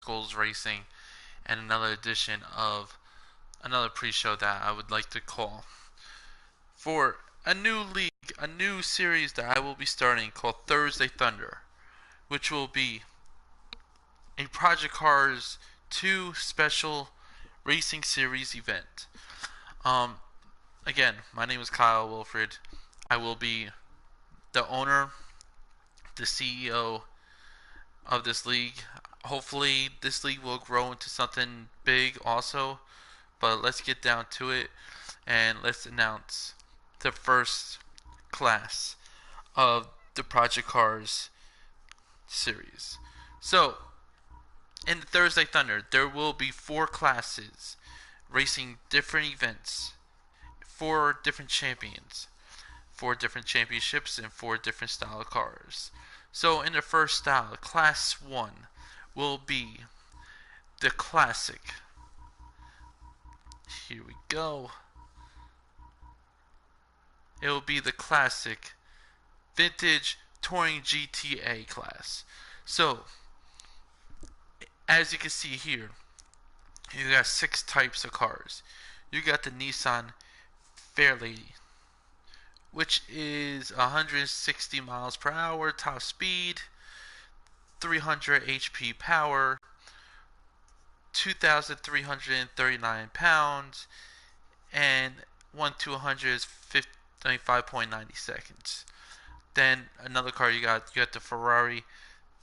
Schools Racing, and another edition of another pre-show that I would like to call for a new league, a new series that I will be starting called Thursday Thunder, which will be a Project Cars 2 special racing series event. Um, Again, my name is Kyle Wilfred. I will be the owner, the CEO of this league. Hopefully, this league will grow into something big also. But let's get down to it and let's announce the first class of the Project Cars series. So, in the Thursday Thunder, there will be 4 classes racing different events, 4 different champions, 4 different championships, and 4 different style of cars. So, in the first style, Class 1 will be the classic. Here we go. It will be the classic vintage touring GTA class. So, as you can see here, you got 6 types of cars. You got the Nissan Fairlady, which is 160 miles per hour top speed, 300 HP power, 2,339 pounds, and 1 to 100 is 5.90 seconds. Then another car you got the Ferrari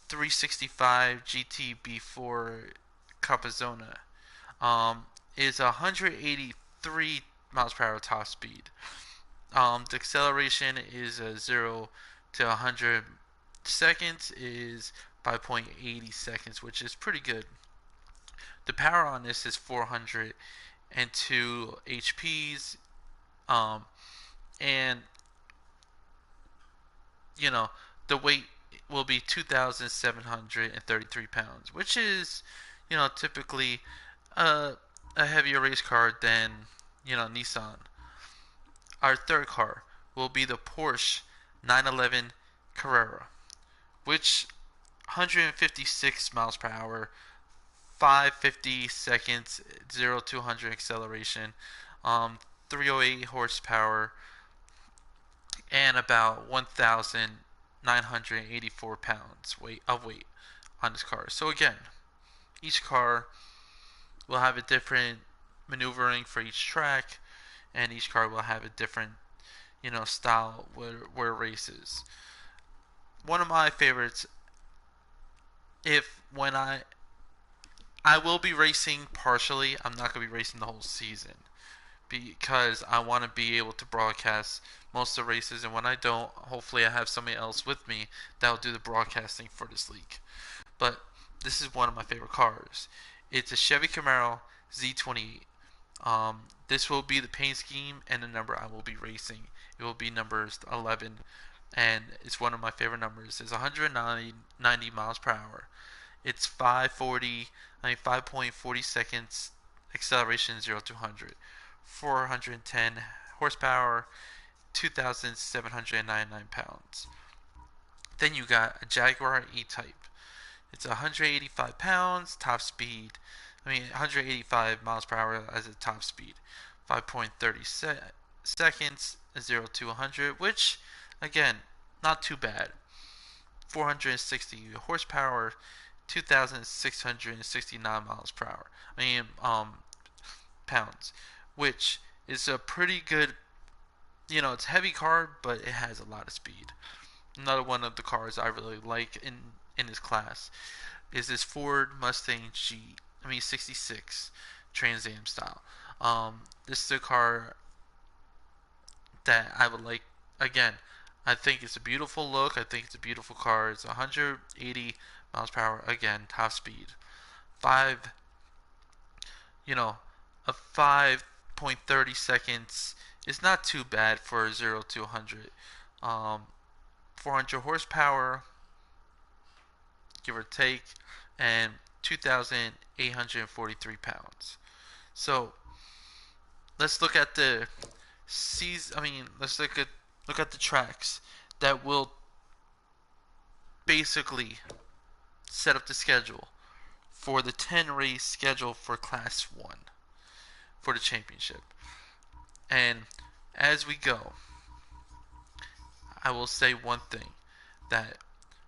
365 GT B4 Capizona. Is 183 miles per hour top speed. The acceleration is 0 to 100 seconds is 5.80 seconds, which is pretty good. The power on this is 402 HPs, and you know the weight will be 2,733 pounds, which is typically a heavier race car than Nissan. Our third car will be the Porsche 911 Carrera, which 156 miles per hour, 550 seconds, 0 to 100 acceleration, 308 horsepower, and about 1,984 pounds weight on this car. So again, each car will have a different maneuvering for each track, and each car will have a different style where it races. One of my favorites, if when I will be racing partially, I'm not going to be racing the whole season because I want to be able to broadcast most of the races, and when I don't, hopefully I have somebody else with me that will do the broadcasting for this league. But this is one of my favorite cars. It's a Chevy Camaro Z28. This will be the paint scheme and the number I will be racing. It will be numbers 11, and it's one of my favorite numbers. It's 190 miles per hour. It's 5.40 seconds acceleration 0 to 100. 410 horsepower, 2,799 pounds. Then you got a Jaguar E-Type. It's 185 pounds, top speed. 185 miles per hour as a top speed. 5.30 seconds, 0 to 100, which, again, not too bad. 460 horsepower, 2,669 miles per hour. Pounds, which is a pretty good. It's a heavy car, but it has a lot of speed. Another one of the cars I really like in this class is this Ford Mustang 66 Trans Am style. This is a car that I would like. Again, I think it's a beautiful look. I think it's a beautiful car. It's 180 miles per hour. Again, top speed. Five, a 5.30 seconds is not too bad for 0 to 100. 400 horsepower, give or take, and 2,843 pounds. So let's look at the let's look at the tracks that will basically set up the schedule for the 10 race schedule for Class 1 for the championship. And as we go, I will say one thing, that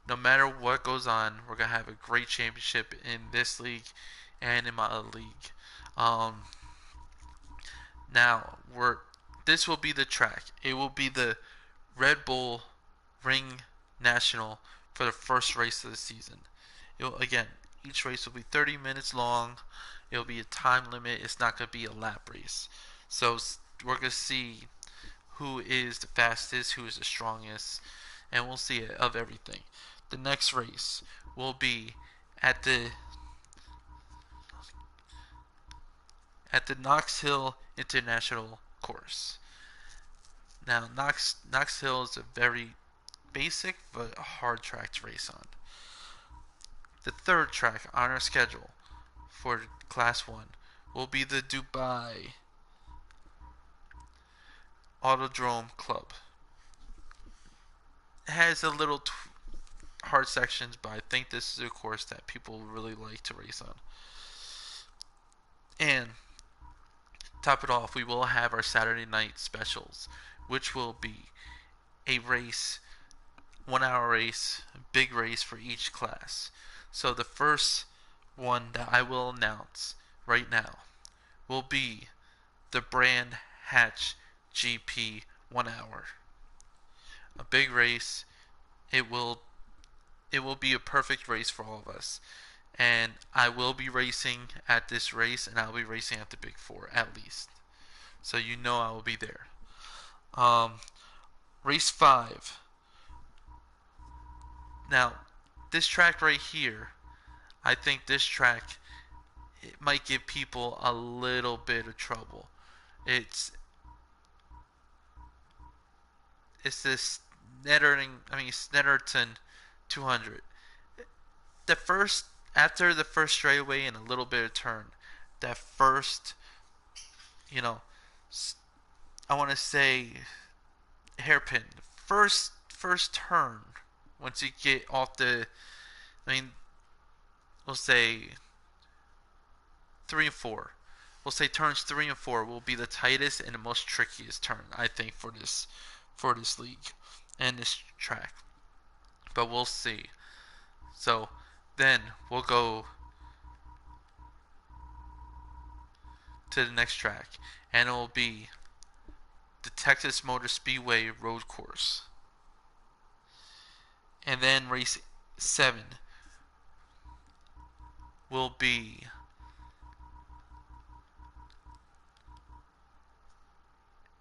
no matter what goes on, we're going to have a great championship in this league and in my other league. Now, this will be the track. It will be the Red Bull Ring National for the first race of the season. Again, each race will be 30 minutes long. It'll be a time limit. It's not going to be a lap race. So we're going to see who is the fastest, who is the strongest, and we'll see it of everything. The next race will be at the Knox Hill International Course. Now, Knox Hill is a very basic but a hard track to race on. The third track on our schedule for Class 1 will be the Dubai Autodrome Club. It has a little hard sections, but I think this is a course that people really like to race on. And top it off, we will have our Saturday night specials, which will be a race, 1 hour race, a big race for each class. So the first one that I will announce right now will be the Brand Hatch GP 1 hour. A big race. It will be a perfect race for all of us. And I will be racing at this race, and I'll be racing at the Big Four at least. So you know I will be there. Race 5. Now, this track right here, I think this track, it might give people a little bit of trouble. It's this Snetterton 200. After the first straightaway and a little bit of turn, that first, I want to say hairpin, first turn, once you get off we'll say 3 and 4. We'll say turns 3 and 4 will be the tightest and the most trickiest turn, I think, for this league and this track. But we'll see. So then we'll go to the next track, and it will be the Texas Motor Speedway Road Course. And then race 7 will be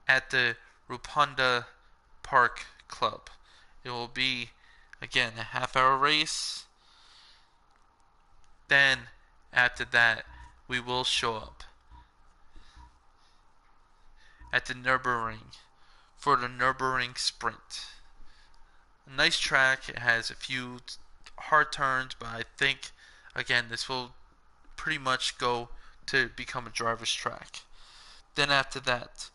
at the Ruponda Park Club. It will be, again, a half-hour race. Then, after that, we will show up at the Nürburgring for the Nürburgring Sprint. A nice track. It has a few hard turns, but I think, again, this will pretty much go to become a driver's track. Then after that,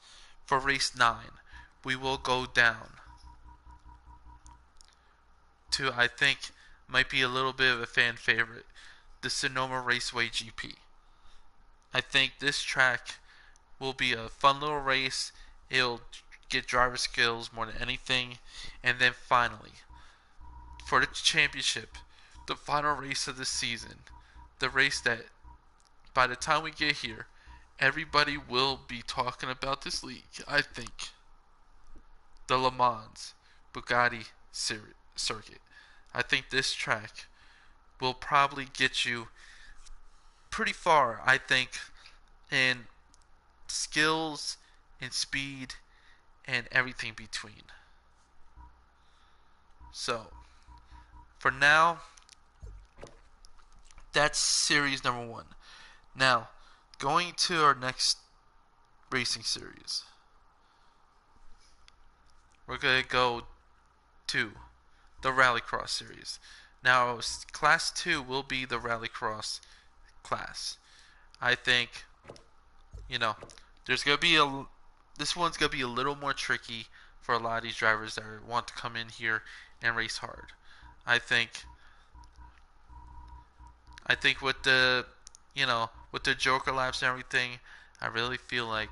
for race 9, we will go down to, I think, might be a little bit of a fan favorite, the Sonoma Raceway GP. I think this track will be a fun little race. It'll get driver skills more than anything. And then finally, for the championship, the final race of the season, the race that by the time we get here, everybody will be talking about this league, I think. The Le Mans Bugatti circuit. I think this track will probably get you pretty far, I think, in skills and speed and everything between. So, for now, that's series number 1. Now, going to our next racing series, we're going to go to the Rallycross series. Now, Class 2 will be the Rallycross class. I think, there's going to be this one's going to be a little more tricky for a lot of these drivers that want to come in here and race hard. I think I think with the, with the Joker laps and everything, I really feel like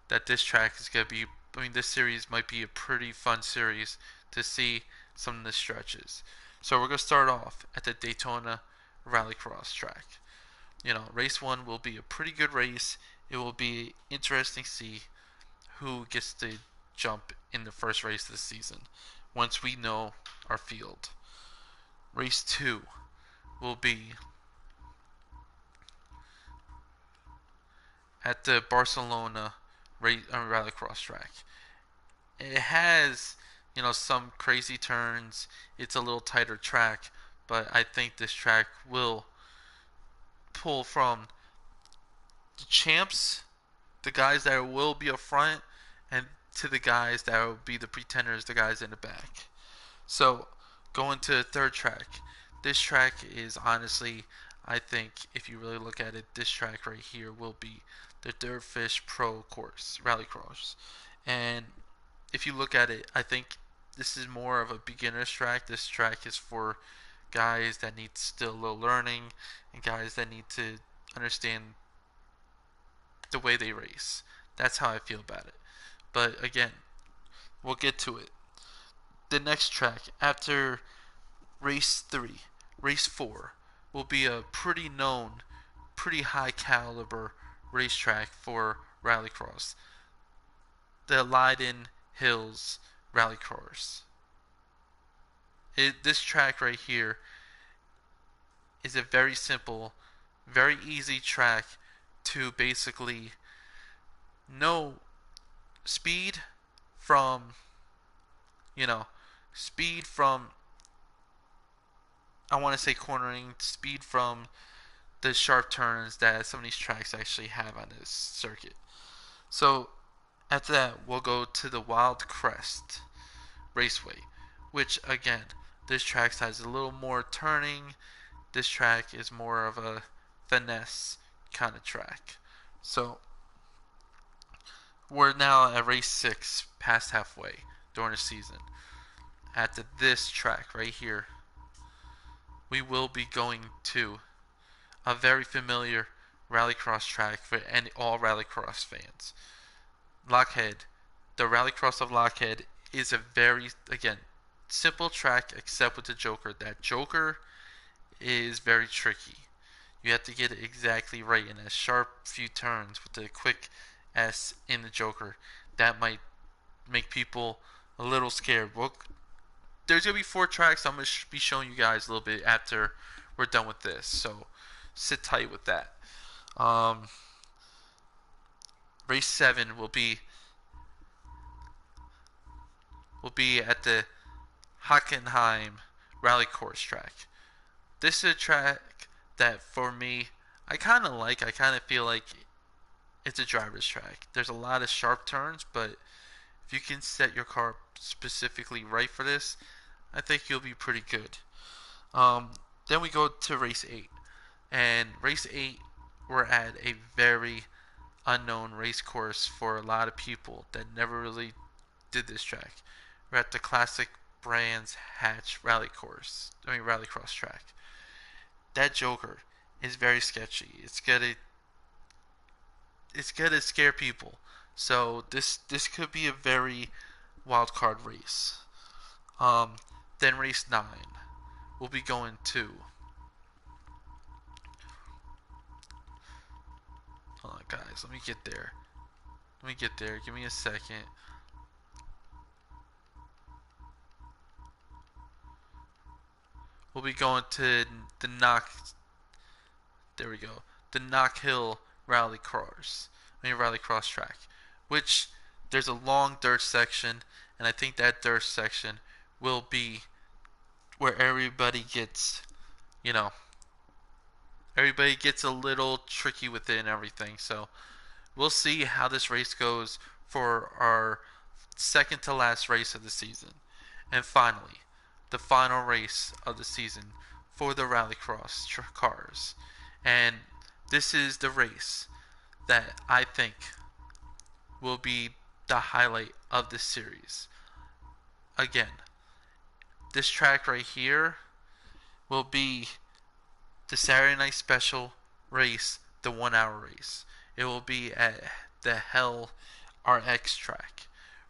that this track is gonna be. I mean, this series might be a pretty fun series to see some of the stretches. So we're gonna start off at the Daytona Rallycross track. Race one will be a pretty good race. It will be interesting to see who gets to jump in the first race of the season once we know our field. Race two will be at the Barcelona Rallycross track. It has, some crazy turns. It's a little tighter track, but I think this track will pull from the champs, the guys that will be up front, and to the guys that will be the pretenders, the guys in the back. So, going to the third track. This track is honestly, I think, if you really look at it, this track right here will be the Dirtfish Pro Course, Rallycross. And if you look at it, I think this is more of a beginner's track. This track is for guys that need still a little learning and guys that need to understand the way they race. That's how I feel about it. But again, we'll get to it. The next track after race 3, race 4 will be a pretty known, pretty high caliber racetrack for rallycross. The Leiden Hills Rallycross. This track right here is a very simple, very easy track to basically know speed from, you know, speed from, I want to say cornering, speed from the sharp turns that some of these tracks actually have on this circuit. So after that, we'll go to the Wild Crest Raceway, which again, this track has a little more turning. This track is more of a finesse kind of track. So we're now at race 6, past halfway during the season. At this track right here, we will be going to a very familiar rallycross track for all rallycross fans. Lockhead. The Rallycross of Lockhead is a very, again, simple track except with the Joker. That Joker is very tricky. You have to get it exactly right in a sharp few turns with the quick S in the Joker. That might make people a little scared. Well, there's going to be 4 tracks I'm going to be showing you guys a little bit after we're done with this. So sit tight with that. Race 7 will be at the Hockenheim Rally Course track. This is a track that for me I kind of like. I kind of feel like it's a driver's track. There's a lot of sharp turns, but if you can set your car specifically right for this, I think you'll be pretty good. Then we go to race 8. And race 8, we're at a very unknown race course for a lot of people that never really did this track. We're at the Classic Brands Hatch Rallycross track. That Joker is very sketchy. It's gonna scare people. So this could be a very wild card race. Then race 9, we'll be going to. Hold on, guys. Let me get there. Give me a second. We'll be going to the Knock. There we go. The Knock Hill Rallycross track, which there's a long dirt section, and I think that dirt section will be where everybody gets, everybody gets a little tricky with it and everything. So we'll see how this race goes for our second to last race of the season. And finally, the final race of the season for the Rallycross cars. And this is the race that I think will be the highlight of this series. Again, this track right here will be the Saturday Night Special race, the 1 hour race. It will be at the Hell RX track,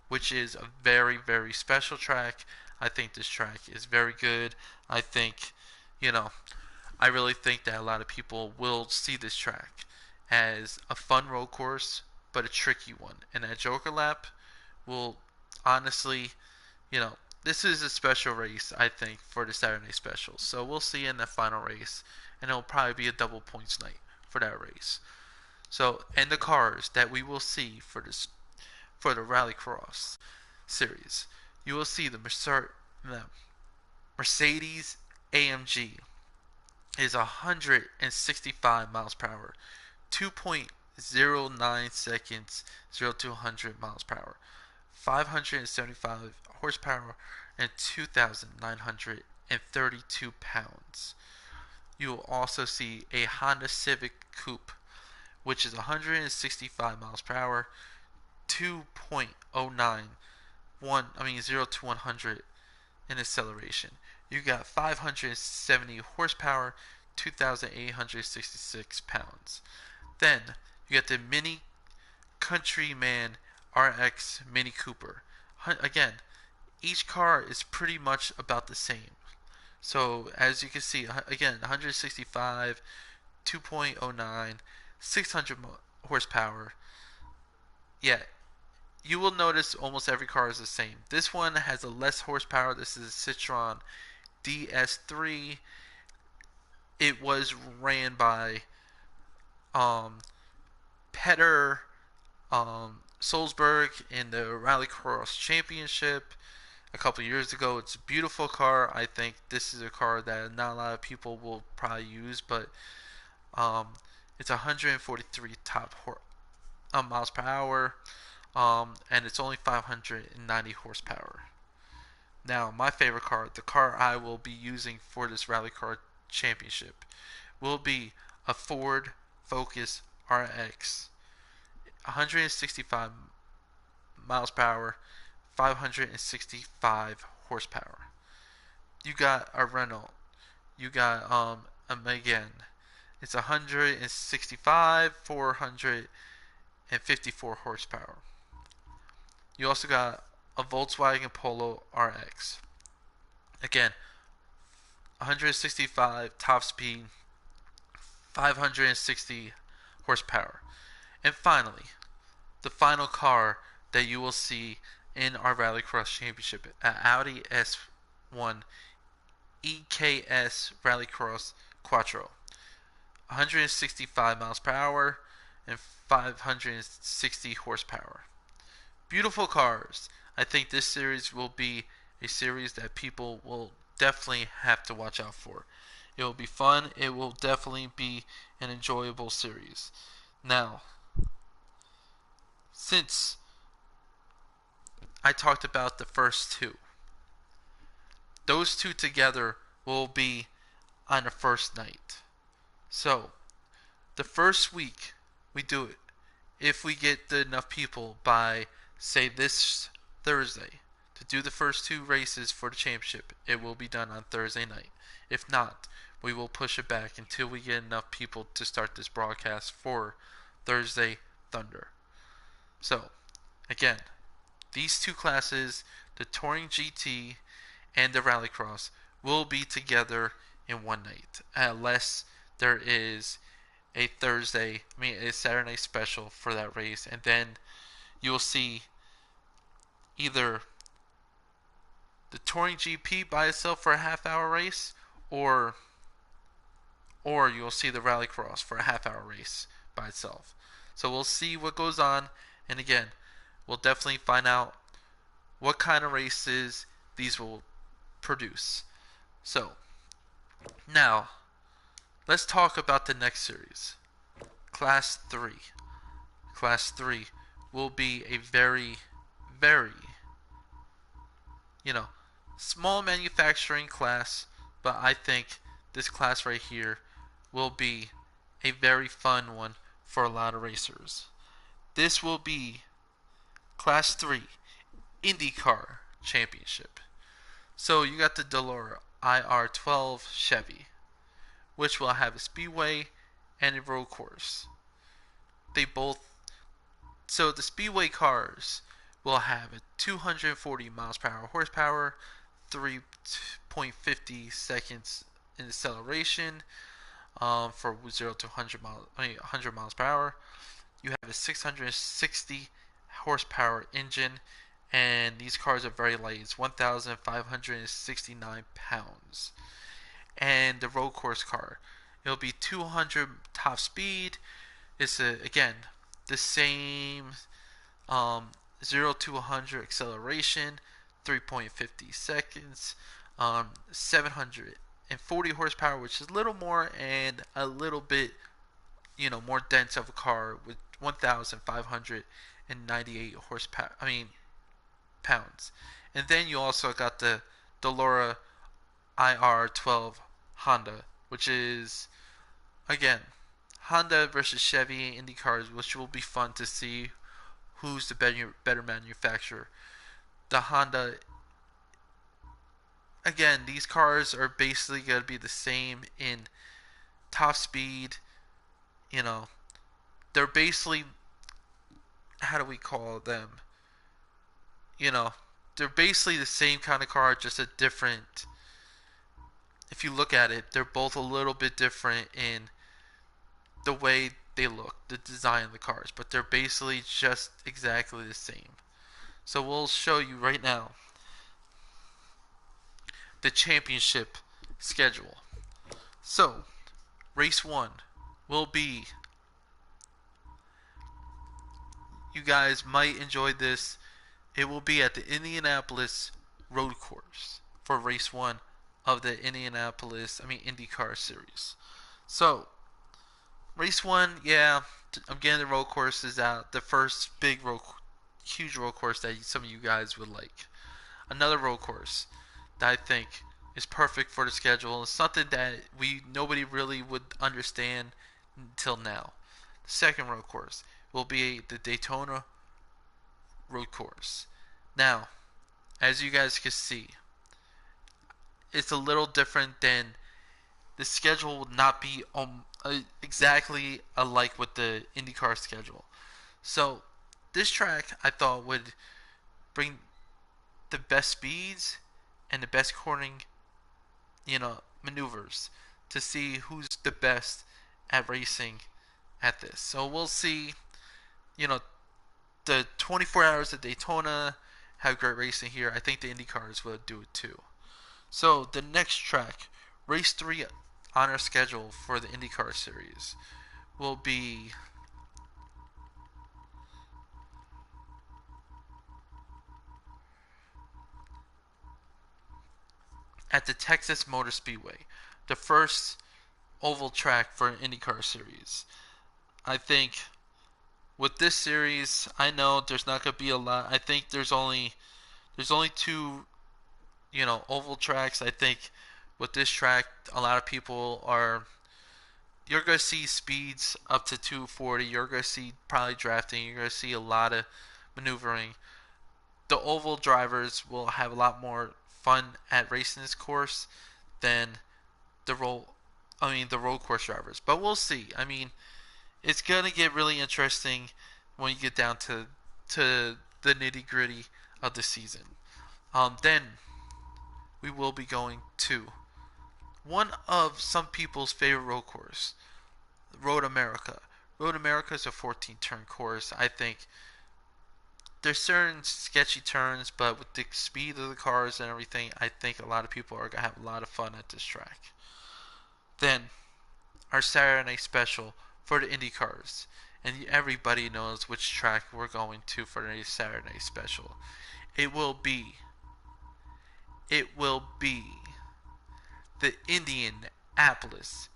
which is a very, very special track. I think this track is very good. I think, you know, I really think that a lot of people will see this track as a fun road course, but a tricky one. And that Joker Lap will honestly, you know, this is a special race, I think, for the Saturday Special. So we'll see in the final race, and it'll probably be a double points night for that race. So, and the cars that we will see for the Rallycross series, you will see the Mercedes AMG is 165 miles per hour, 2.09 seconds, 0 to 100 miles per hour, 575 horsepower, and 2,932 pounds. You will also see a Honda Civic Coupe, which is 165 miles per hour, 2.09 0 to 100 in acceleration. You got 570 horsepower, 2,866 pounds. Then you got the Mini Countryman RX Mini Cooper. Again, each car is pretty much about the same. So as you can see, again, 165, 2.09, 600 horsepower. Yeah, you will notice almost every car is the same. This one has a less horsepower. This is a Citroen DS3. It was ran by Petter Solberg in the Rallycross Championship a couple years ago. It's a beautiful car. I think this is a car that not a lot of people will probably use, but it's 143 miles per hour, and it's only 590 horsepower. Now, my favorite car, the car I will be using for this Rallycross Championship, will be a Ford Focus RX, 165 miles per hour, 565 horsepower. You got a Renault. You got a Megane. It's 165, 454 horsepower. You also got a Volkswagen Polo RX. Again, 165 top speed, 560 horsepower. And finally, the final car that you will see in our Rallycross Championship, an Audi S1 EKS Rallycross Quattro, 165 miles per hour and 560 horsepower. Beautiful cars. I think this series will be a series that people will definitely have to watch out for. It will be fun. It will definitely be an enjoyable series. Now, since I talked about the first two, those two together will be on the first night. So, the first week we do it. If we get enough people by, say, this Thursday to do the first two races for the championship, it will be done on Thursday night. If not, we will push it back until we get enough people to start this broadcast for Thursday Thunder. So, again, these two classes, the Touring GT and the Rallycross, will be together in one night, unless there is a Saturday special for that race, and then you will see either the Touring GP by itself for a half-hour race, or you'll see the Rallycross for a half-hour race by itself. So we'll see what goes on, and again, we'll definitely find out what kind of races these will produce. So, now, let's talk about the next series. Class 3. Class 3 will be a very, very, small manufacturing class, but I think this class right here will be a very fun one for a lot of racers. This will be Class 3 IndyCar Championship. So you got the Delora IR12 Chevy, which will have a speedway and a road course. They both So the speedway cars will have a 240 miles per hour horsepower, 3.50 seconds in acceleration for 0 to 100 miles per hour. You have a 660 horsepower engine, and these cars are very light. It's 1,569 pounds. And the road course car, it'll be 200 top speed. It's again the same 0 to 100 acceleration, 3.50 seconds, 740 horsepower, which is a little more and a little bit, more dense of a car with 1,598 horsepower. Pounds. And then you also got the Delora IR12 Honda, which is again Honda versus Chevy Indy cars, which will be fun to see who's the better manufacturer. The Honda, again, these cars are basically going to be the same in top speed. They're basically, how do we call them? They're basically the same kind of car, just a different. If you look at it, they're both a little bit different in the way they look, the design of the cars, but they're basically just exactly the same. So we'll show you right now the championship schedule. So, race 1 will be, you guys might enjoy this, it will be at the Indianapolis Road Course for race 1 of the IndyCar series. So, race 1, yeah, I'm getting the road courses out. The first huge road course that some of you guys would like. Another road course that I think is perfect for the schedule. It's something that nobody really would understand until now. The second road course will be the Daytona road course. Now, as you guys can see, it's a little different than the schedule would not be exactly alike with the IndyCar schedule. So this track I thought would bring the best speeds and the best cornering, maneuvers to see who's the best at racing at this. So we'll see, the 24 hours of Daytona have great racing here. I think the IndyCars will do it too. So the next track, race 3 on our schedule for the IndyCar series, will be at the Texas Motor Speedway, the first oval track for an IndyCar series. I think with this series, I know there's not going to be a lot. I think there's only 2, oval tracks. I think with this track, a lot of people you're going to see speeds up to 240. You're going to see probably drafting. You're going to see a lot of maneuvering. The oval drivers will have a lot more fun at racing this course than the road course drivers. But we'll see. It's going to get really interesting when you get down to the nitty gritty of the season. Then we will be going to one of some people's favorite road course, Road America. Road America is a 14-turn course. I think there's certain sketchy turns, but with the speed of the cars and everything, I think a lot of people are going to have a lot of fun at this track. Then, our Saturday night special for the Indy cars. And everybody knows which track we're going to for the Saturday night special. It will be the Indianapolis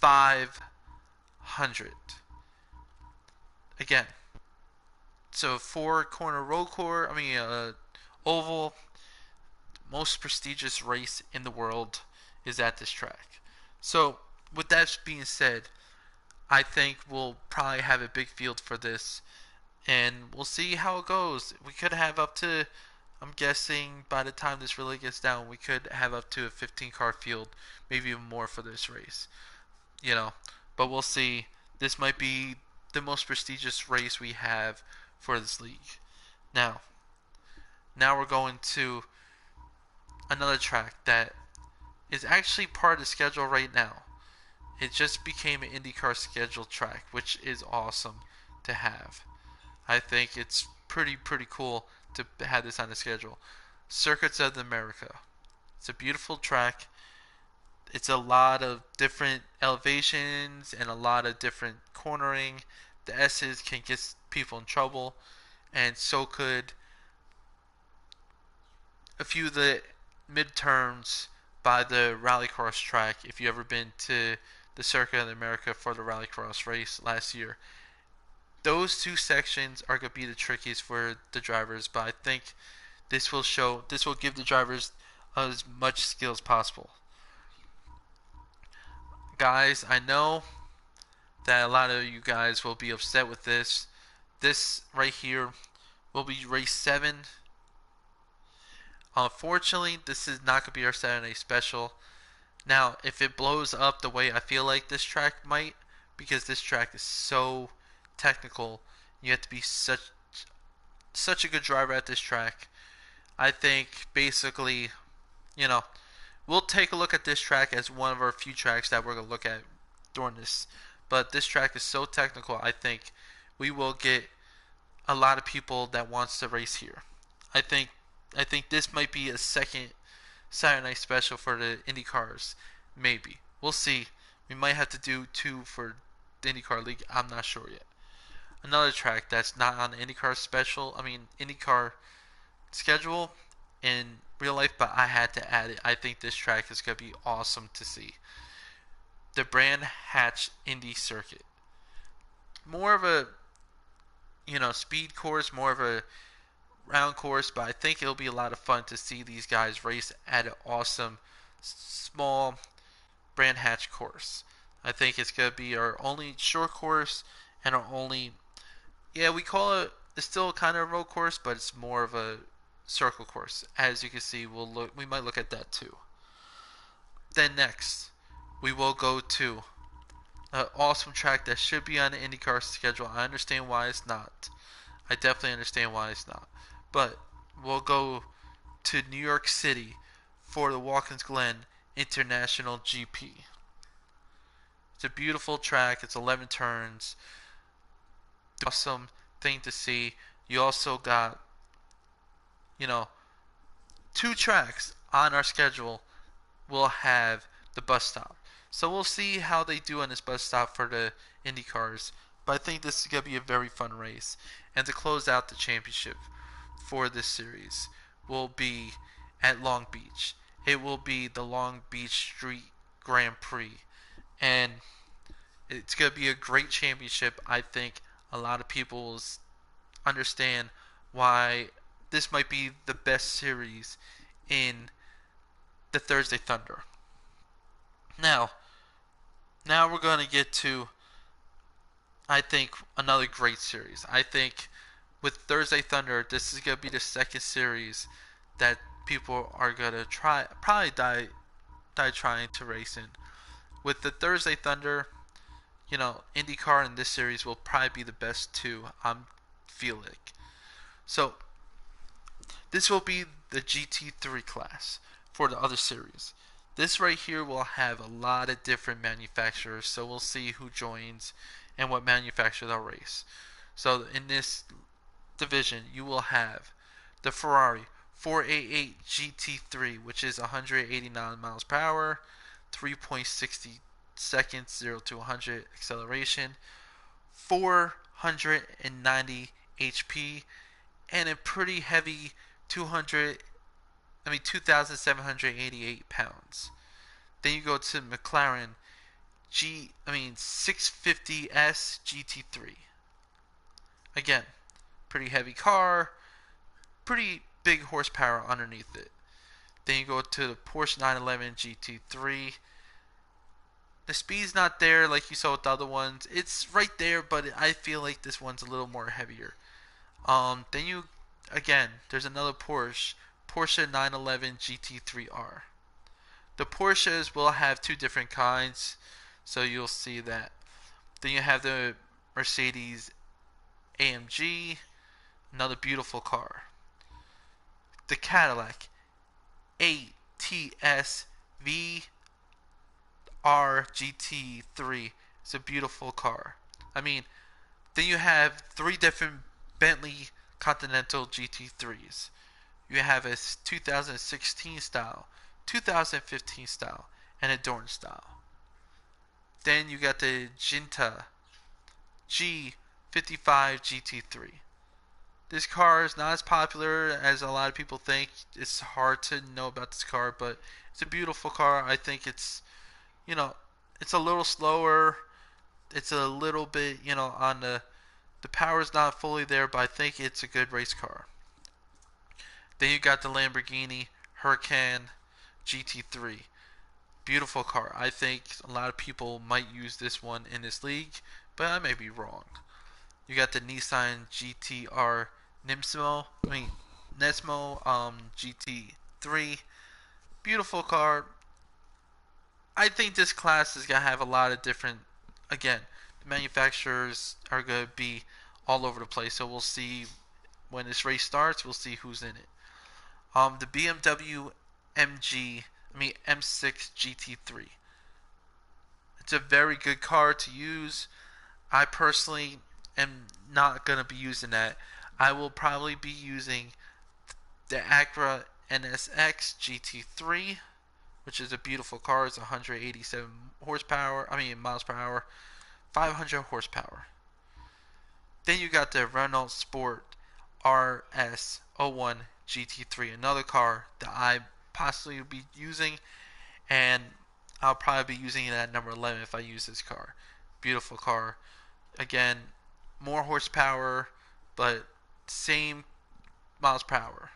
500. Again, so 4-corner road course, oval, most prestigious race in the world is at this track. So, with that being said, I think we'll probably have a big field for this, and we'll see how it goes. We could have up to I'm guessing by the time this really gets down, we could have up to a 15 car field, maybe even more for this race. You know, but we'll see. This might be the most prestigious race we have for this league. Now, now we're going to another track that is actually part of the schedule right now. It just became an IndyCar scheduled track, which is awesome to have. I think it's pretty cool to have this on the schedule. Circuits of America. It's a beautiful track. It's a lot of different elevations and a lot of different cornering. The S's can get people in trouble, and so could a few of the midterms by the rallycross track. If you ever been to the Circuit of America for the rallycross race last year, those two sections are going to be the trickiest for the drivers, but I think this will give the drivers as much skill as possible. Guys, I know that a lot of you guys will be upset with this. This right here will be race 7. Unfortunately, this is not going to be our Saturday special. Now, if it blows up the way I feel like this track might, because this track is so technical, you have to be such a good driver at this track. I think basically, you know, we'll take a look at this track as one of our few tracks that we're going to look at during this. But this track is so technical, I think we will get a lot of people that wants to race here. I think this might be a second Saturday Night Special for the Indy cars. Maybe. We'll see. We might have to do 2 for the IndyCar League. I'm not sure yet. Another track that's not on the IndyCar IndyCar schedule in real life, but I had to add it. I think this track is going to be awesome to see. The Brand Hatch Indy Circuit. More of a, speed course, more of a round course, but I think it'll be a lot of fun to see these guys race at an awesome, small Brand Hatch course. I think it's going to be our only short course and our only, we call it, it's still kind of a road course, but it's more of a circle course. As you can see, we might look at that too. Then next, we will go to an awesome track that should be on the IndyCar schedule. I understand why it's not. I definitely understand why it's not. But we'll go to New York City for the Watkins Glen International GP. It's a beautiful track. It's 11 turns. Awesome thing to see. You also got, 2 tracks on our schedule will have the bus stop. So we'll see how they do on this bus stop for the Indy cars. But I think this is going to be a very fun race. And to close out the championship for this series will be at Long Beach. It will be the Long Beach Street Grand Prix. And it's going to be a great championship. I think a lot of people will understand why this might be the best series in the Thursday Thunder. Now we're going to get to, I think, another great series. I think with Thursday Thunder, this is going to be the second series that people are going to probably die trying to race in. With the Thursday Thunder, IndyCar in this series will probably be the best 2, I feel like. So, this will be the GT3 class for the other series. This right here will have a lot of different manufacturers, so we'll see who joins and what manufacturer they'll race. So in this division, you will have the Ferrari 488 GT3, which is 189 miles per hour, 3.60 seconds, 0 to 100 acceleration, 490 HP, and a pretty heavy 2,788 pounds. Then you go to McLaren 650S GT3. Again, pretty heavy car, pretty big horsepower underneath it. Then you go to the Porsche 911 GT3. The speed's not there like you saw with the other ones. It's right there, but I feel like this one's a little more heavier. Then you again, there's another Porsche 911 GT3R. The Porsches will have two different kinds, so you'll see that. Then you have the Mercedes AMG, another beautiful car. The Cadillac ATS VR GT3 is a beautiful car. I mean, then you have three different Bentley Continental GT3s. You have a 2016 style, 2015 style, and a Dorn style. Then you got the Jinta G55 GT3. This car is not as popular as a lot of people think. It's hard to know about this car, but it's a beautiful car. I think it's, you know, it's a little slower. It's a little bit, on the power's not fully there, but I think it's a good race car. Then you got the Lamborghini Huracan GT3. Beautiful car. I think a lot of people might use this one in this league, but I may be wrong. You got the Nissan GTR Nesmo GT3. Beautiful car. I think this class is going to have a lot of different, again, the manufacturers are going to be all over the place. So we'll see when this race starts, we'll see who's in it. The BMW M6 GT3. It's a very good car to use. I personally am not going to be using that. I will probably be using the Acura NSX GT3, which is a beautiful car. It's 187 miles per hour, 500 horsepower. Then you got the Renault Sport RS01 GT3, another car that I possibly will be using, and I'll probably be using it at number 11 if I use this car. Beautiful car. Again, more horsepower, but same miles per hour.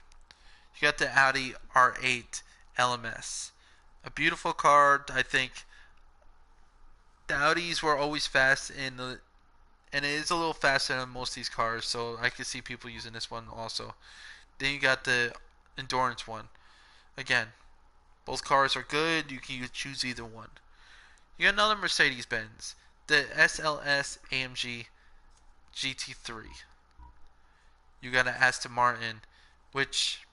You got the Audi R8 LMS. A beautiful car. I think the Audis were always fast and it is a little faster than most of these cars, so I could see people using this one also. Then you got the Endurance one. Again, both cars are good. You can choose either one. You got another Mercedes-Benz, the SLS AMG GT3. You got an Aston Martin, which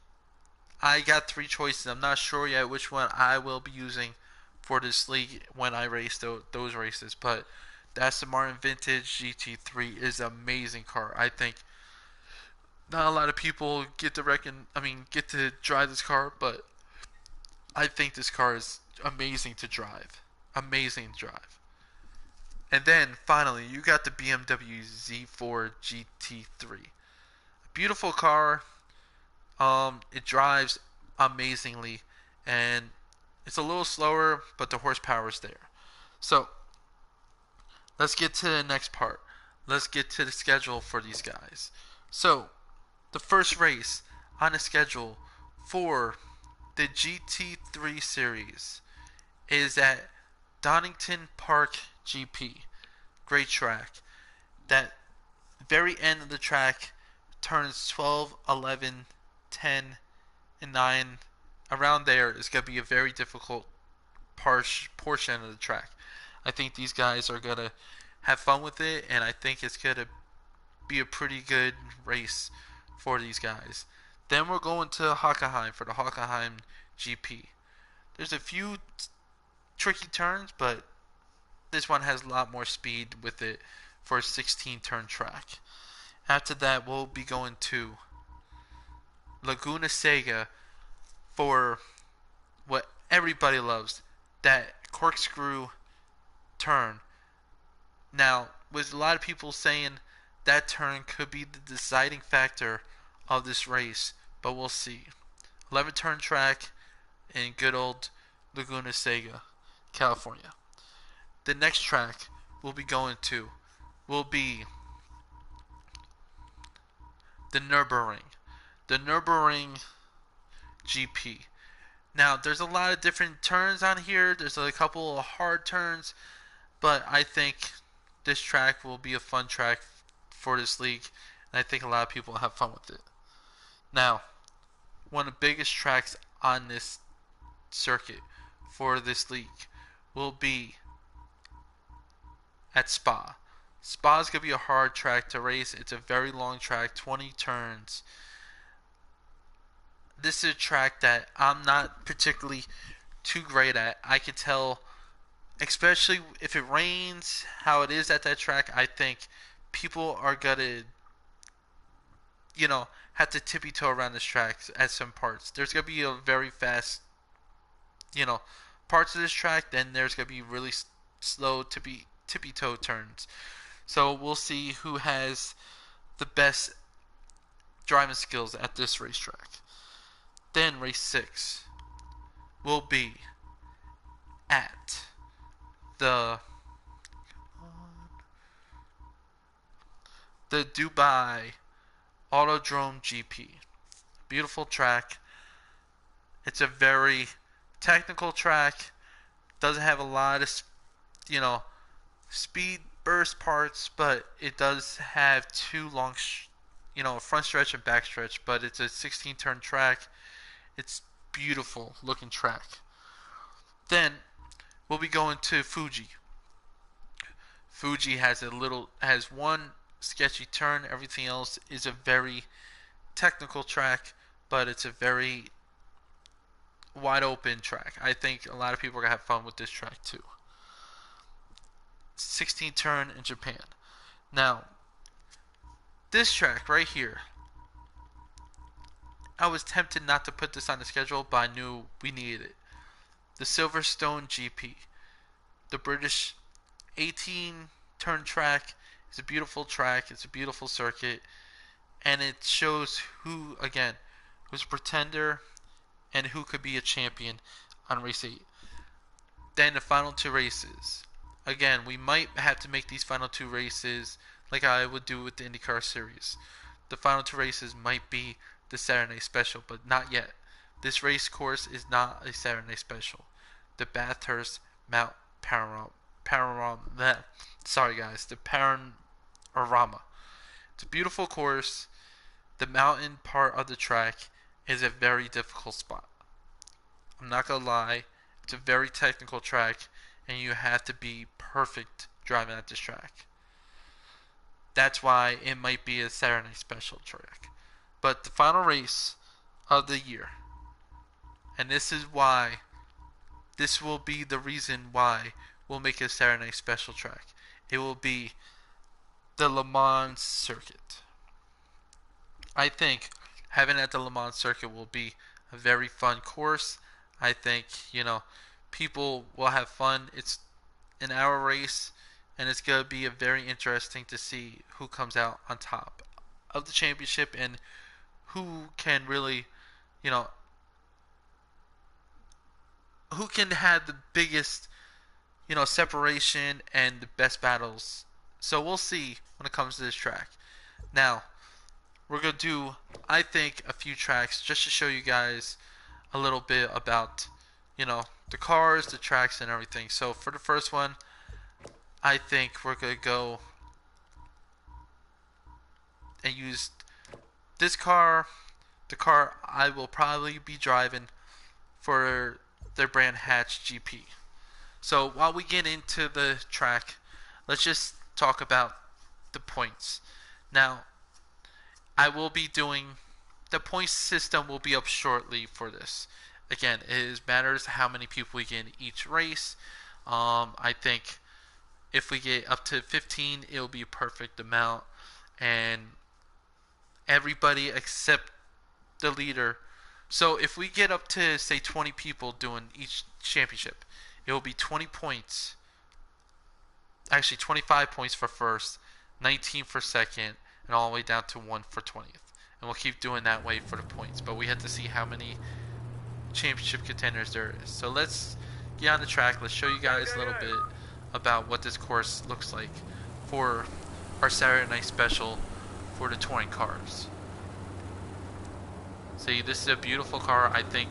I got three choices. I'm not sure yet which one I will be using for this league when I race those races, but the Aston Martin Vintage GT3 is an amazing car. I think not a lot of people get to drive this car, but I think this car is amazing to drive. Amazing to drive. And then finally, you got the BMW Z4 GT3. A beautiful car. It drives amazingly, and it's a little slower, but the horsepower is there. So let's get to the next part. Let's get to the schedule for these guys. So the first race on the schedule for the GT3 series is at Donington Park GP. Great track. That very end of the track, turns 12, 11, 10, and 9. Around there is going to be a very difficult portion of the track. I think these guys are going to have fun with it, and I think it's going to be a pretty good race for these guys. Then we're going to Hockenheim for the Hockenheim GP. There's a few tricky turns, but this one has a lot more speed with it for a 16-turn track. After that, we'll be going to Laguna Seca for what everybody loves, that corkscrew turn. Now, with a lot of people saying that turn could be the deciding factor of this race, but we'll see. 11-turn track in good old Laguna Seca, California. The next track we'll be going to will be the Nürburgring. The Nürburgring GP. Now, there's a lot of different turns on here. There's a couple of hard turns, but I think this track will be a fun track for this league, and I think a lot of people will have fun with it. Now, one of the biggest tracks on this circuit for this league will be at Spa. Spa is going to be a hard track to race. It's a very long track, 20 turns. This is a track that I'm not particularly too great at. I can tell, especially if it rains, how it is at that track. I think people are going to, have to tippy toe around this track at some parts. There's going to be a very fast, parts of this track. Then there's going to be really slow tippy toe turns. So we'll see who has the best driving skills at this racetrack. Then race 6 will be at the Dubai Autodrome GP. Beautiful track. It's a very technical track. Doesn't have a lot of, speed burst parts, but it does have two long, front stretch and back stretch. But it's a 16 turn track. It's beautiful looking track. Then we'll be going to Fuji. Fuji has one sketchy turn. Everything else is a very technical track, but it's a very wide open track. I think a lot of people are gonna have fun with this track too. 16 turn in Japan. Now, this track right here, I was tempted not to put this on the schedule, but I knew we needed it. The Silverstone GP. The British 18 turn track is a beautiful track. It's a beautiful circuit. And it shows who's a pretender and who could be a champion on race 8. Then the final 2 races. Again, we might have to make these final 2 races like I would do with the IndyCar series. The final 2 races might be the Saturday special, but not yet. This race course is not a Saturday special. The Bathurst Mount Panorama. Sorry guys, the Panorama. It's a beautiful course. The mountain part of the track is a very difficult spot. I'm not gonna lie, it's a very technical track, and you have to be perfect driving at this track. That's why it might be a Saturday special track. But the final race of the year, and this will be the reason why we'll make a Saturday special track. It will be the Le Mans circuit. I think having it at the Le Mans circuit will be a very fun course. I think, people will have fun. It's an hour race, and it's going to be very interesting to see who comes out on top of the championship and who can really, who can have the biggest, separation and the best battles. So we'll see when it comes to this track. Now, we're going to do, I think, a few tracks just to show you guys a little bit about, the cars, the tracks, and everything. So for the first one, I think we're going to go and use this car, the car I will probably be driving for their brand Hatch GP. So while we get into the track, let's just talk about the points. Now, I will be doing, the point system will be up shortly for this. Again, it matters how many people we get in each race. I think if we get up to 15, it'll be a perfect amount. And everybody except the leader. So if we get up to, say, 20 people doing each championship, it will be 20 points. Actually, 25 points for first, 19 for second, and all the way down to 1 for 20th. And we'll keep doing that way for the points. But we have to see how many championship contenders there is. So let's get on the track. Let's show you guys a little bit about what this course looks like for our Saturday night special for the touring cars. See, this is a beautiful car. I think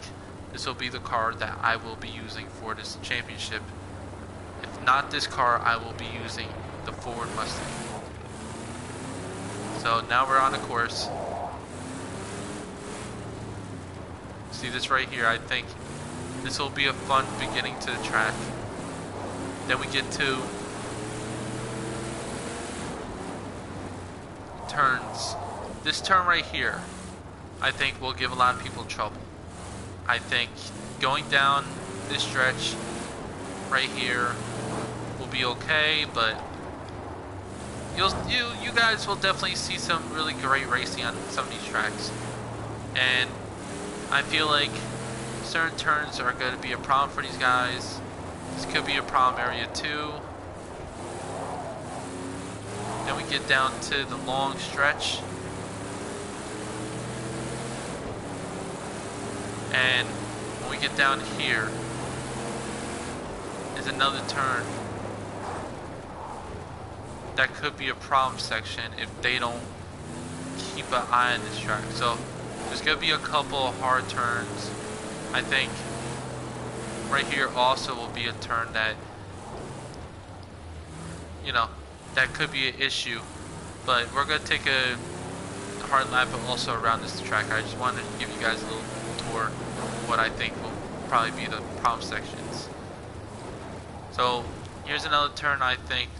this will be the car that I will be using for this championship. If not this car, I will be using the Ford Mustang. So now we're on the course. See this right here? I think this will be a fun beginning to the track. Then we get to turns. This turn right here, I think will give a lot of people trouble. I think going down this stretch right here will be okay, but you guys will definitely see some really great racing on some of these tracks. And I feel like certain turns are going to be a problem for these guys. This could be a problem area too. Then we get down to the long stretch. And when we get down here is another turn that could be a problem section if they don't keep an eye on this track. So there's going to be a couple of hard turns. I think right here also will be a turn that, you know, that could be an issue. But we're going to take a hard lap also around this track. I just wanted to give you guys a little tour of what I think will probably be the problem sections. So here's another turn. I think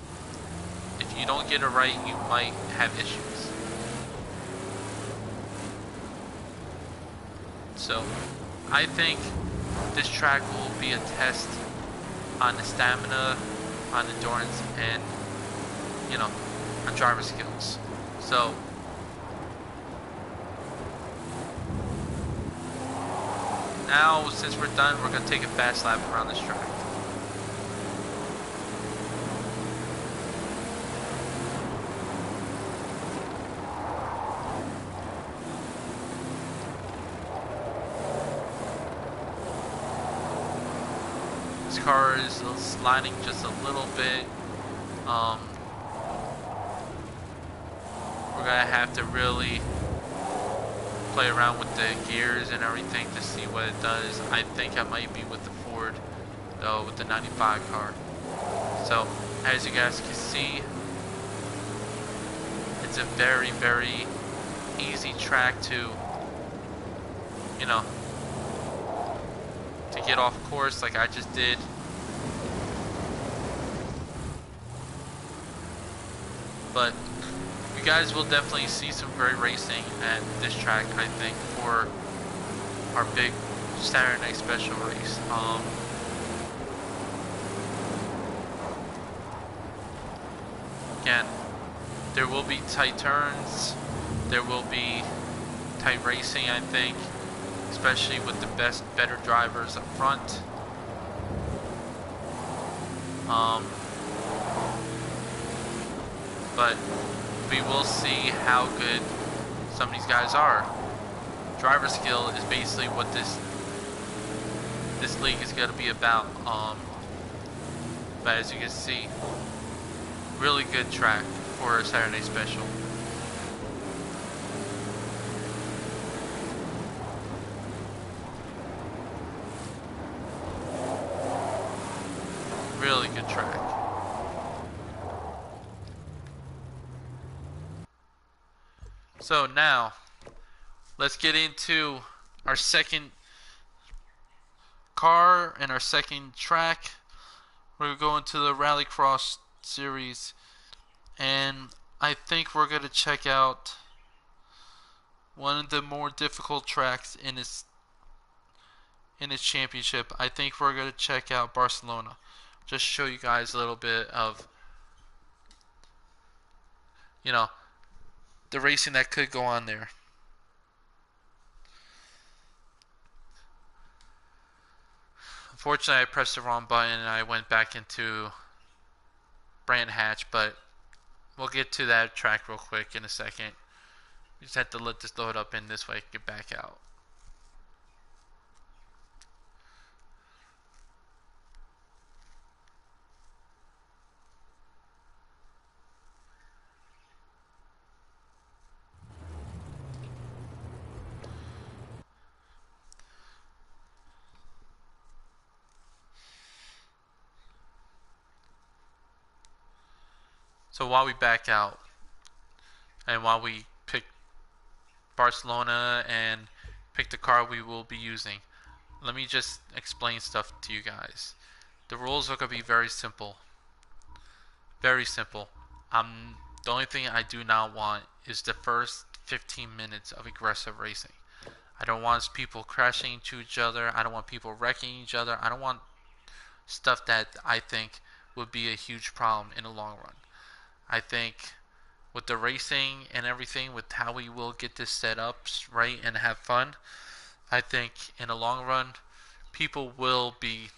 if you don't get it right, you might have issues. So I think this track will be a test on the stamina, on endurance, and, you know, on driver skills. So now, since we're done, we're going to take a fast lap around this track. This car is sliding just a little bit. We're going to have to really play around with the gears and everything to see what it does. I think I might be with the Ford, though, with the 95 car. So, as you guys can see, it's a very, very easy track to, you know, to get off course like I just did. But you guys will definitely see some great racing at this track, I think, for our big Saturday night special race. Again, there will be tight turns, there will be tight racing, I think, especially with the better drivers up front. But we will see how good some of these guys are. Driver skill is basically what this league is going to be about. But as you can see, really good track for a Saturday special. Really good track. So now, let's get into our second car and our second track. We're going to the Rallycross series, and I think we're going to check out one of the more difficult tracks in its championship. I think we're going to check out Barcelona. Just show you guys a little bit of, you know, the racing that could go on there. Unfortunately, I pressed the wrong button and I went back into Brand Hatch, but we'll get to that track real quick in a second. You just have to let this load up in this way, get back out. So while we back out, and while we pick Barcelona and pick the car we will be using. Let me just explain stuff to you guys. The rules are going to be very simple. Very simple. The only thing I do not want is the first 15 minutes of aggressive racing. I don't want people crashing into each other. I don't want people wrecking each other. I don't want stuff that I think would be a huge problem in the long run. I think with the racing and everything, with how we will get this set up right and have fun, I think in the long run, people will be,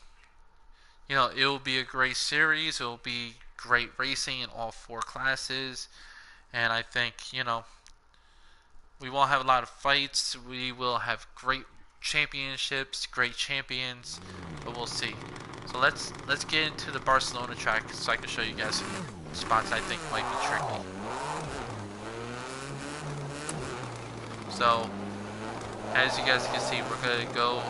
it will be a great series. It will be great racing in all 4 classes. And I think, we won't have a lot of fights. We will have great championships, great champions, but we'll see. So let's get into the Barcelona track so I can show you guys some spots I think might be tricky. So as you guys can see, we're gonna go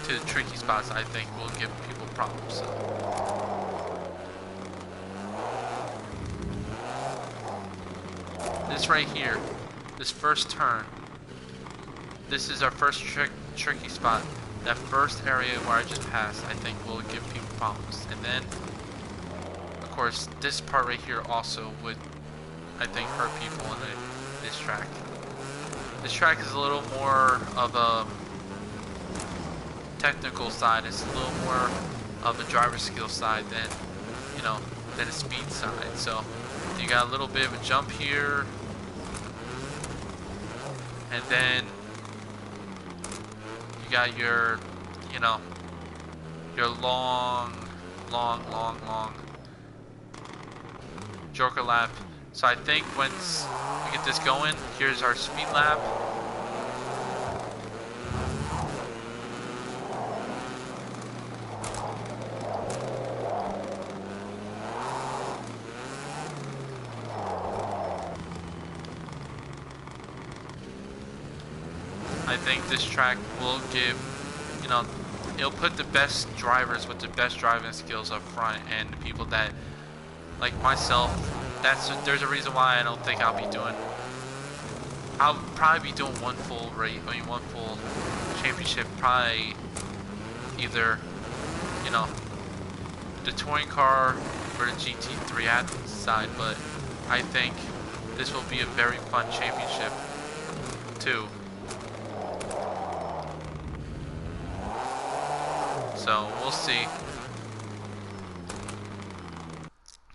to the tricky spots I think will give people problems. So. This right here, this first turn, this is our first tricky spot. That first area where I just passed, I think will give people problems. And then, of course, this part right here also would, I think, hurt people on this track. This track is a little more of a technical side. It's a little more of a driver skill side than, than a speed side. So you got a little bit of a jump here. And then you got your, your long joker lap. So I think once we get this going, here's our speed lap. I think this track will give, it'll put the best drivers with the best driving skills up front, and the people that, like myself, there's a reason why I don't think I'll probably be doing one full race, one full championship, probably either, the touring car or the GT3 at the side, but I think this will be a very fun championship too. So we'll see.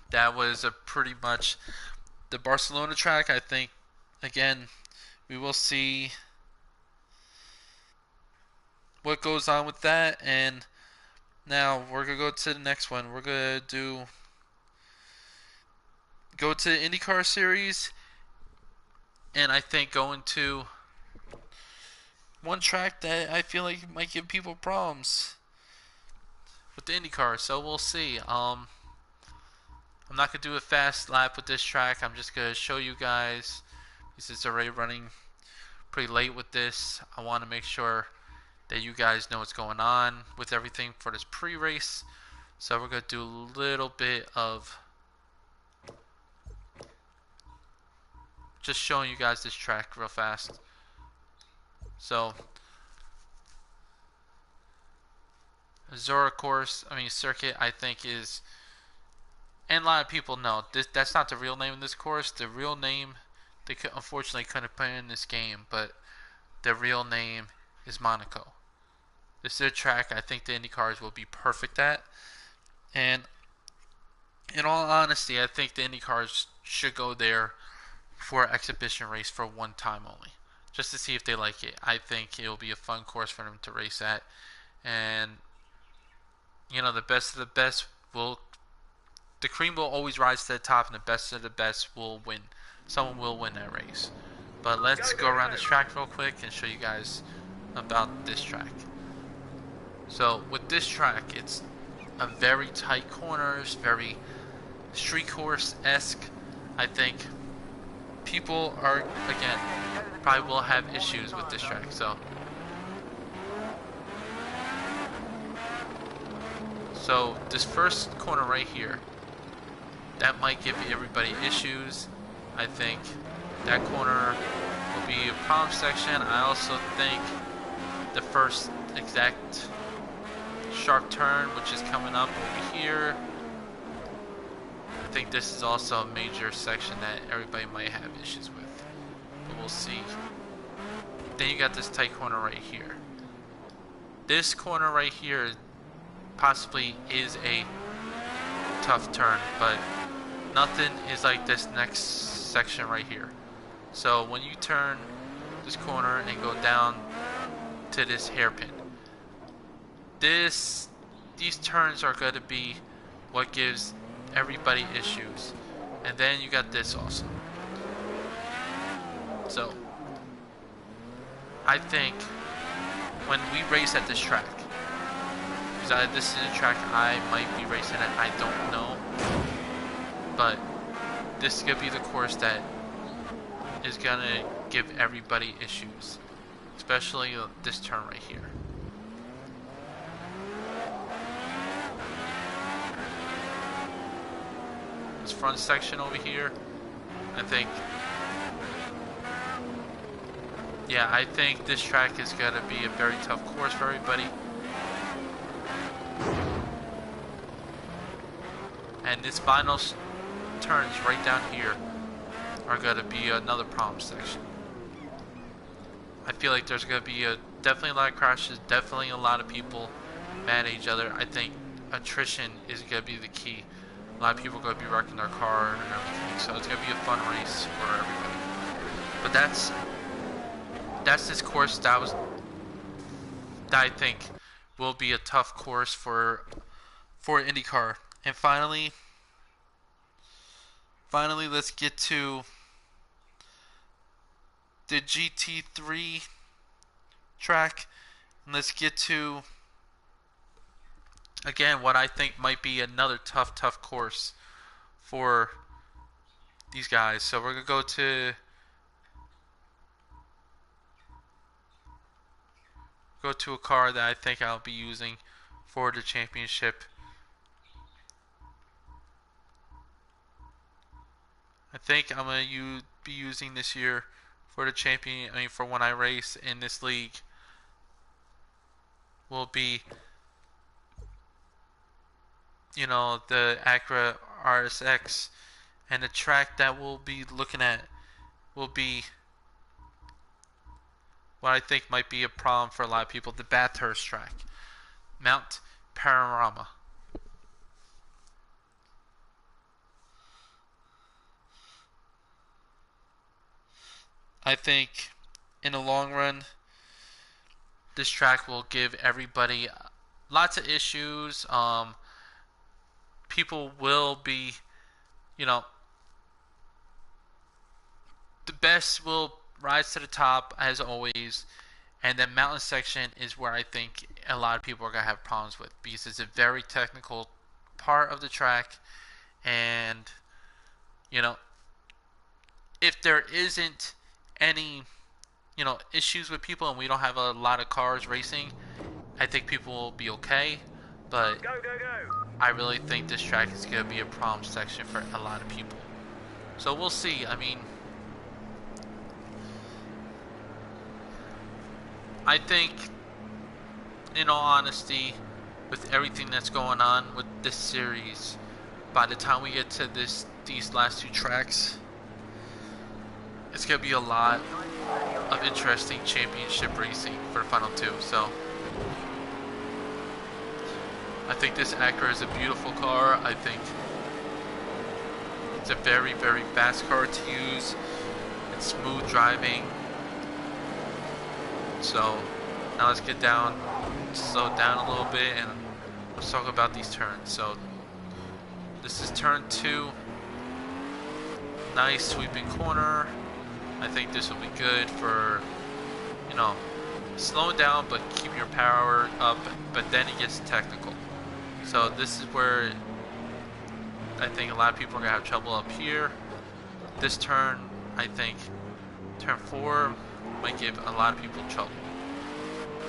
That was a pretty much the Barcelona track. I think again we will see what goes on with that, and now we're gonna go to the next one. We're gonna go to the IndyCar series, and I think going to one track that I feel like might give people problems with the IndyCar. So we'll see. I'm not gonna do a fast lap with this track. I'm just gonna show you guys, because it's already running pretty late with this. I want to make sure that you guys know what's going on with everything for this pre-race. So we're gonna do a little bit of just showing you guys this track real fast. So Zora circuit, I think is, and a lot of people know that's not the real name of this course. The real name, they unfortunately couldn't put in this game, but the real name is Monaco. This is a track I think the IndyCars will be perfect at, and in all honesty, I think the IndyCars should go there for an exhibition race for one time only, just to see if they like it. I think it will be a fun course for them to race at, and the best of the best the cream will always rise to the top, and the best of the best will win. Someone will win that race. But let's go around this track real quick and show you guys about this track. So with this track, it's a very tight corners, very street course-esque. I think people are, again, probably will have issues with this track. So this first corner right here, that might give everybody issues. I think that corner will be a problem section. I also think the first exact sharp turn, which is coming up over here, I think this is also a major section that everybody might have issues with, but we'll see. Then you got this tight corner right here. This corner right here possibly is a tough turn, but nothing is like this next section right here. So when you turn this corner and go down to this hairpin, these turns are going to be what gives everybody issues. And then you got this also. So I think when we race at this track, because this is a track I might be racing at, I don't know, but this is going to be the course that is going to give everybody issues, especially this turn right here. This front section over here, I think this track is going to be a very tough course for everybody. And this final turns right down here are going to be another problem section. I feel like there's going to be definitely a lot of crashes, definitely a lot of people mad at each other. I think attrition is going to be the key. A lot of people are going to be wrecking their car and everything, so it's going to be a fun race for everybody. But that's this course that I think will be a tough course for IndyCar. And finally, let's get to the GT3 track, and let's get to, again, what I think might be another tough course for these guys. So we're gonna go to a car that I think I'll be using for the championship. I think I'm gonna be using this year for the for when I race in this league, will be, the Acura RSX, and the track that we'll be looking at will be what I think might be a problem for a lot of people, the Bathurst track, Mount Panorama. I think in the long run, this track will give everybody lots of issues. People will be, the best will rise to the top as always, and the mountain section is where I think a lot of people are going to have problems with, because it's a very technical part of the track, and if there isn't any issues with people and we don't have a lot of cars racing, I think people will be okay. But go. I really think this track is going to be a problem section for a lot of people, so we'll see. I mean, I think, in all honesty, with everything that's going on with this series, by the time we get to these last two tracks, it's going to be a lot of interesting championship racing for the final two. So I think this Acura is a beautiful car. I think it's a very, very fast car to use. It's smooth driving. So now let's get down, slow down a little bit, and let's talk about these turns. So this is turn 2. Nice sweeping corner. I think this will be good for, slowing down but keep your power up, but then it gets technical. So this is where I think a lot of people are going to have trouble up here. This turn, I think, turn 4 might give a lot of people trouble.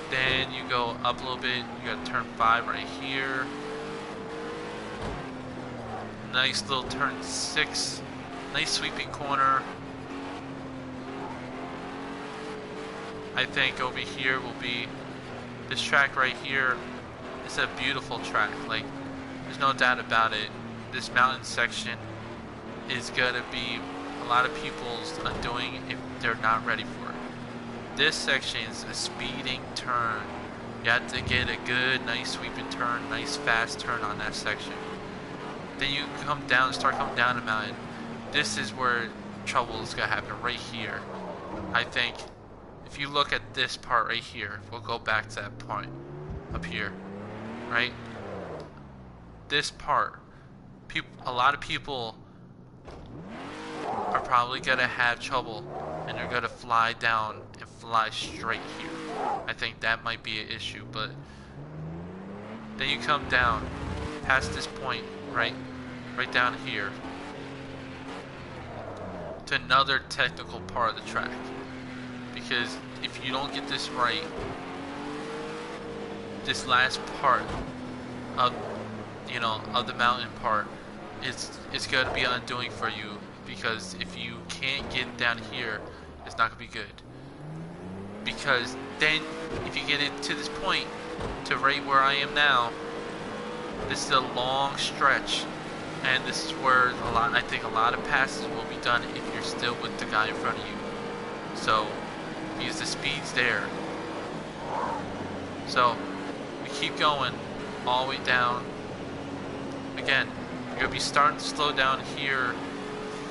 Then you go up a little bit, you got turn 5 right here. Nice little turn 6, nice sweeping corner. I think over here will be this track right here. It's a beautiful track. Like, there's no doubt about it. This mountain section is gonna be a lot of people's undoing if they're not ready for it. This section is a speeding turn. You have to get a good, nice sweeping turn, nice fast turn on that section. Then you come down, start coming down the mountain. This is where trouble is gonna happen, right here. I think if you look at this part right here, we'll go back to that point up here, right? This part, a lot of people are probably gonna have trouble, and they're gonna fly down and fly straight here. I think that might be an issue, but then you come down past this point, right down here, to another technical part of the track. Because if you don't get this right, this last part of the mountain part, it's going to be undoing for you. Because if you can't get down here, it's not going to be good. Because then if you get it to this point, to right where I am now, this is a long stretch, and this is where I think a lot of passes will be done if you're still with the guy in front of you. So because the speed's there. So we keep going all the way down. Again, you're gonna be starting to slow down here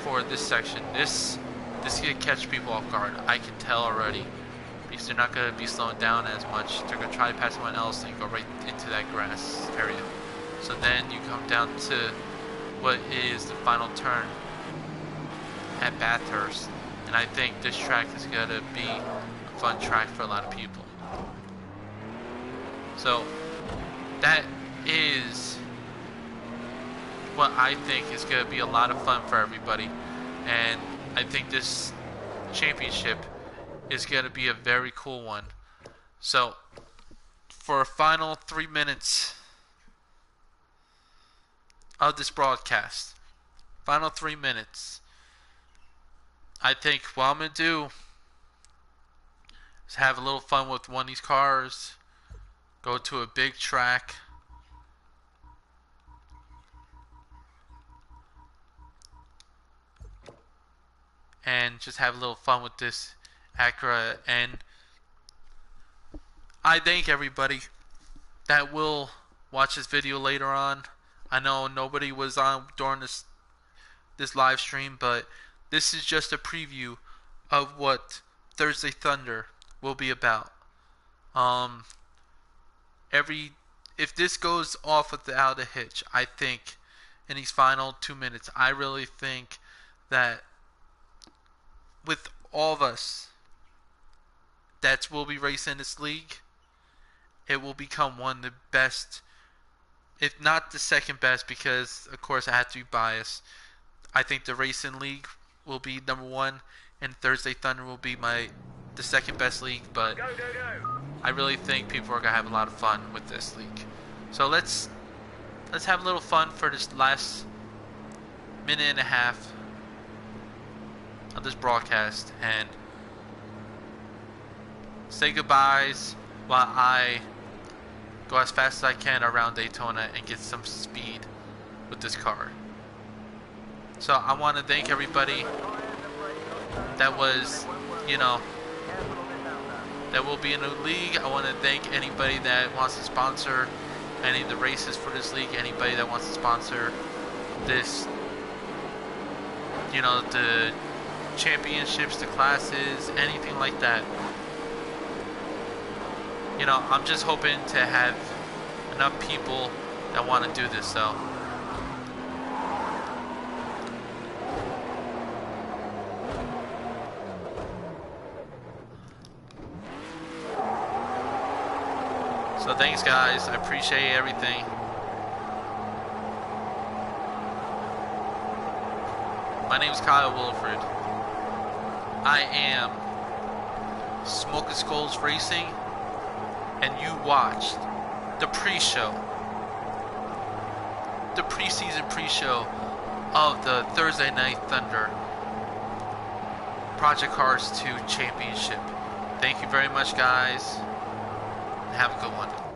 for this section. This is gonna catch people off guard. I can tell already, because they're not gonna be slowing down as much. They're gonna try to pass someone else and go right into that grass area. So then you come down to what is the final turn at Bathurst, and I think this track is gonna be a fun track for a lot of people. So that is what I think is gonna be a lot of fun for everybody, and I think this championship is gonna be a very cool one. So for a final 3 minutes of this broadcast, final 3 minutes, I think what I'm gonna do is have a little fun with one of these cars, go to a big track, and just have a little fun with this Acura. And I thank everybody that will watch this video later on. I know nobody was on during this live stream, but this is just a preview of what Thursday Thunder will be about. If this goes off without a hitch, I think in these final 2 minutes, I really think that with all of us that will be racing this league, it will become one of the best, if not the second best, because of course I have to be biased. I think the racing league will be number one, and Thursday Thunder will be the second best league. But I really think people are gonna have a lot of fun with this league. So let's have a little fun for this last minute and a half of this broadcast, and say goodbyes while I go as fast as I can around Daytona and get some speed with this car. So I want to thank everybody that was, that will be in the league. I want to thank anybody that wants to sponsor any of the races for this league, anybody that wants to sponsor this, the championships, the classes, anything like that. I'm just hoping to have enough people that want to do this. So thanks guys, I appreciate everything. My name is Kyle Wilfred. I am Smoking Skulls Racing, and you watched the pre-show, the preseason pre-show of the Thursday Night Thunder Project Cars 2 Championship Thank you very much, guys. And have a good one.